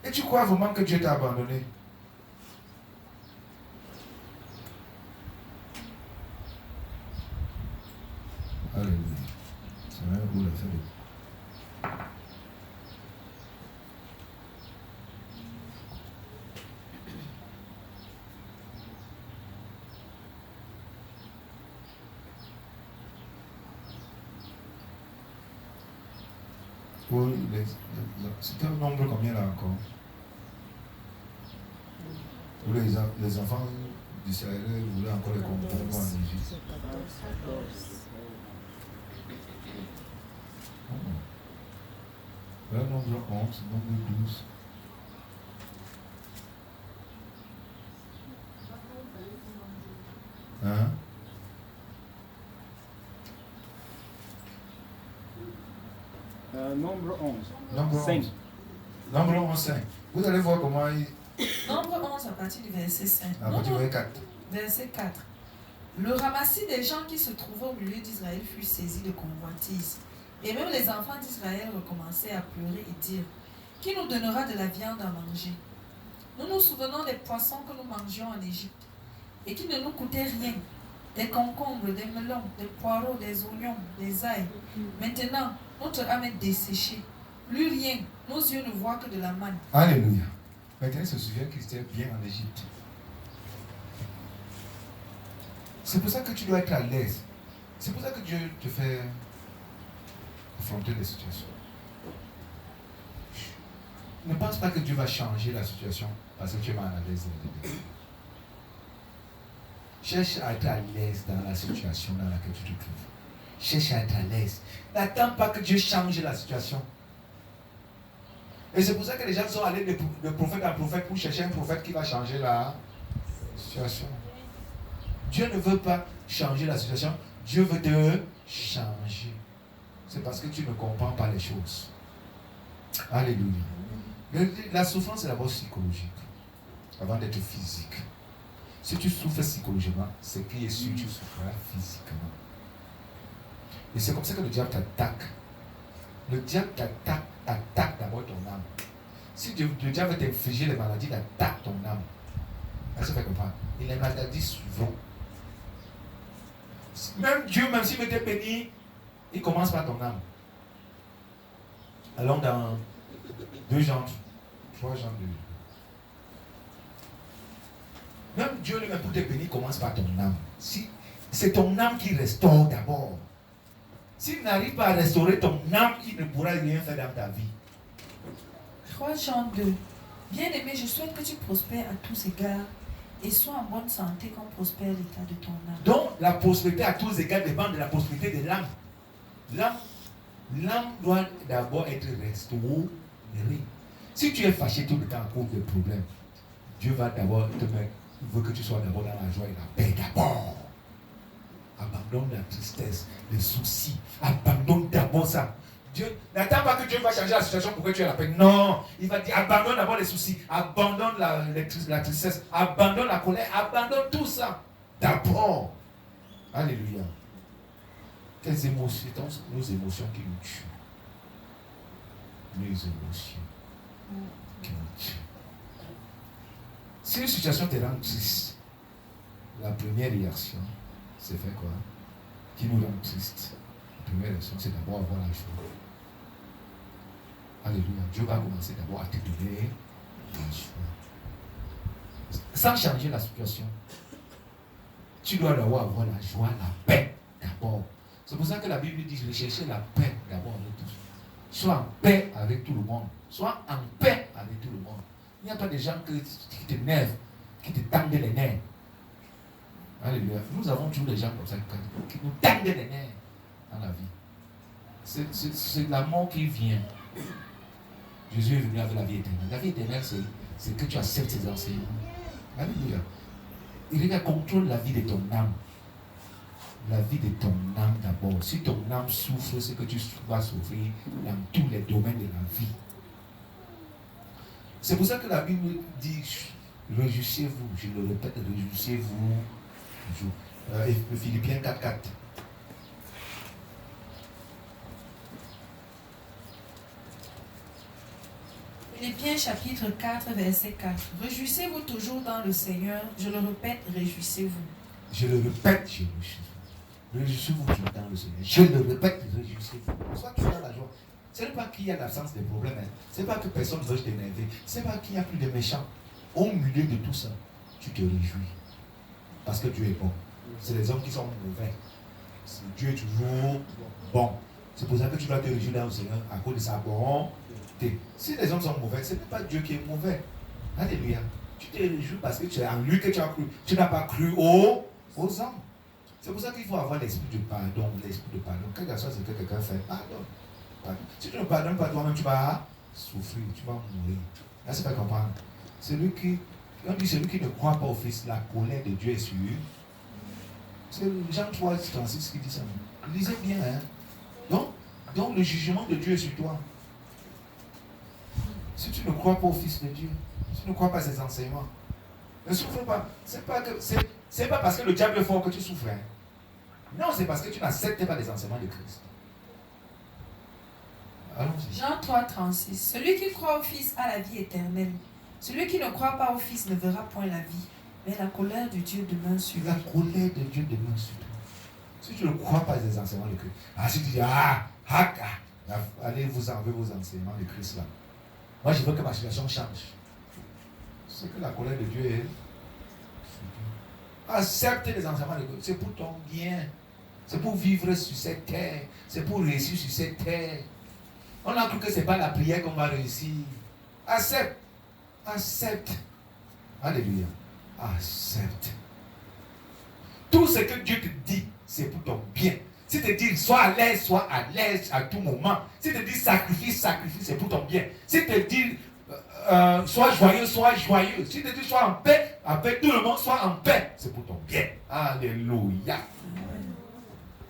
Et tu crois vraiment que Dieu t'a abandonné? Alléluia. C'est un coup la fin de... Oui, c'était un nombre combien là encore? Où les enfants d'Israël voulaient encore les comprendre en Égypte. Le nombre 11, nombre 12. Hein? Nombre 11. Nombre 5. 11. Nombre 11, 5. Vous allez voir comment il... Nombre 11 à partir du verset 5. À partir du verset 4. Verset 4. Le ramassis des gens qui se trouvaient au milieu d'Israël fut saisi de convoitise. Et même les enfants d'Israël recommençaient à pleurer et dire: Qui nous donnera de la viande à manger? Nous nous souvenons des poissons que nous mangions en Égypte et qui ne nous coûtaient rien. Des concombres, des melons, des poireaux, des oignons, des ails. Maintenant, notre âme est desséchée. Plus rien. Nos yeux ne voient que de la manne. Alléluia. Maintenant, il se souvient qu'il était bien en Égypte. C'est pour ça que tu dois être à l'aise. C'est pour ça que Dieu te fait affronter les situations. Ne pense pas que Dieu va changer la situation parce que tu es mal à l'aise. Cherche à être à l'aise dans la situation dans laquelle tu te trouves. Cherche à être à l'aise. N'attends pas que Dieu change la situation. Et c'est pour ça que les gens sont allés de prophète en prophète pour chercher un prophète qui va changer la situation. Dieu ne veut pas changer la situation. Dieu veut te changer. C'est parce que tu ne comprends pas les choses. Alléluia. La souffrance est d'abord psychologique avant d'être physique. Si tu souffres psychologiquement, c'est qu'il est sûr que tu souffriras physiquement. Et c'est comme ça que le diable t'attaque. Le diable attaque d'abord ton âme. Si le diable veut t'infliger les maladies, il attaque ton âme. Ça se fait comprendre. Et les maladies suivront. Même Dieu, même s'il veut te bénir, il commence par ton âme. Allons dans 2 Jean, 3 Jean 2. Même Dieu lui-même pour te bénir commence par ton âme. Si, c'est ton âme qui restaure d'abord. S'il n'arrive pas à restaurer ton âme, il ne pourra rien faire dans ta vie. 3 Jean 2. Bien-aimé, je souhaite que tu prospères à tous égards et sois en bonne santé comme prospère l'état de ton âme. Donc, la prospérité à tous égards dépend de la prospérité de l'âme. L'âme doit d'abord être restaurée. Si tu es fâché tout le temps à cause de problèmes, Dieu va d'abord te mettre. Il veut que tu sois d'abord dans la joie et la paix d'abord. Abandonne la tristesse, les soucis. Abandonne d'abord ça. Dieu n'attend pas que Dieu va changer la situation pour que tu aies la paix. Non, il va dire abandonne d'abord les soucis, abandonne la tristesse, abandonne la colère, abandonne tout ça d'abord. Alléluia. Tes émotions, nos émotions qui nous tuent. Les émotions qui nous tuent. Si une situation te rend triste, la première réaction, c'est faire quoi? Qui nous rend triste. La première réaction, c'est d'abord avoir la joie. Alléluia. Dieu va commencer d'abord à te donner la joie. Sans changer la situation. Tu dois d'abord avoir la joie, la paix d'abord. C'est pour ça que la Bible dit recherchez la paix d'abord avec tous. Sois en paix avec tout le monde. Sois en paix avec tout le monde. Il n'y a pas de gens qui t'énervent, qui te tendent les nerfs. Alléluia. Nous avons toujours des gens comme ça qui nous tendent les nerfs dans la vie. C'est la mort qui vient. Jésus est venu avec la vie éternelle. La vie éternelle, c'est que tu acceptes ses enseignements. Alléluia. Il contrôle la vie de ton âme. La vie de ton âme d'abord. Si ton âme souffre, c'est que tu vas souffrir dans tous les domaines de la vie. C'est pour ça que la Bible dit réjouissez-vous. Je le répète, réjouissez-vous. Philippiens 4:4. Philippiens chapitre 4, verset 4. Réjouissez-vous toujours dans le Seigneur. Je le répète, réjouissez-vous. Je le répète, je réjouissez-vous. Réjouissez-vous toujours dans le Seigneur. Je le répète, réjouissez-vous. Sois toujours dans la joie. Ce n'est pas qu'il y a l'absence des problèmes. Hein. Ce n'est pas que personne ne veut t'énerver. Ce n'est pas qu'il n'y a plus de méchants. Au milieu de tout ça, tu te réjouis. Parce que Dieu est bon. C'est les hommes qui sont mauvais. Dieu est toujours bon. C'est pour ça que tu dois te réjouir dans le Seigneur à cause de sa bonté. Si les hommes sont mauvais, ce n'est pas Dieu qui est mauvais. Alléluia. Tu te réjouis parce que tu es en lui que tu as cru. Tu n'as pas cru aux hommes. C'est pour ça qu'il faut avoir l'esprit de pardon. L'esprit de pardon. Quel que soit ce que quelqu'un fait, pardonne. Si tu ne pardonnes pas toi-même, tu vas souffrir, tu vas mourir. Là, c'est pas comprendre. Celui qui ne croit pas au Fils, la colère de Dieu est sur lui. C'est Jean 3, 36 qui dit ça. Lisez bien, hein. Donc le jugement de Dieu est sur toi. Si tu ne crois pas au Fils de Dieu, si tu ne crois pas à ses enseignements, ne souffre pas. C'est pas parce que le diable est fort que tu souffres. Hein. Non, c'est parce que tu n'acceptes pas les enseignements de Christ. Allons-y. Jean 3, 36. Celui qui croit au Fils a la vie éternelle. Celui qui ne croit pas au Fils ne verra point la vie, mais la colère de Dieu demeure sur lui. La colère de Dieu demeure sur toi. Si tu ne crois pas aux enseignements de Christ, si tu dis, allez vous enlever vos enseignements de Christ là. Moi, je veux que ma situation change. C'est que la colère de Dieu est sur toi. Accepte les enseignements de Christ. C'est pour ton bien. C'est pour vivre sur cette terre. C'est pour réussir sur cette terre. On a cru que ce n'est pas la prière qu'on va réussir. Accepte. Accepte. Alléluia. Accepte. Tout ce que Dieu te dit, c'est pour ton bien. Si te dit sois à l'aise à tout moment. Si te dit sacrifie, c'est pour ton bien. Si te dit sois joyeux. Si te dit sois en paix, tout le monde soit en paix, c'est pour ton bien. Alléluia.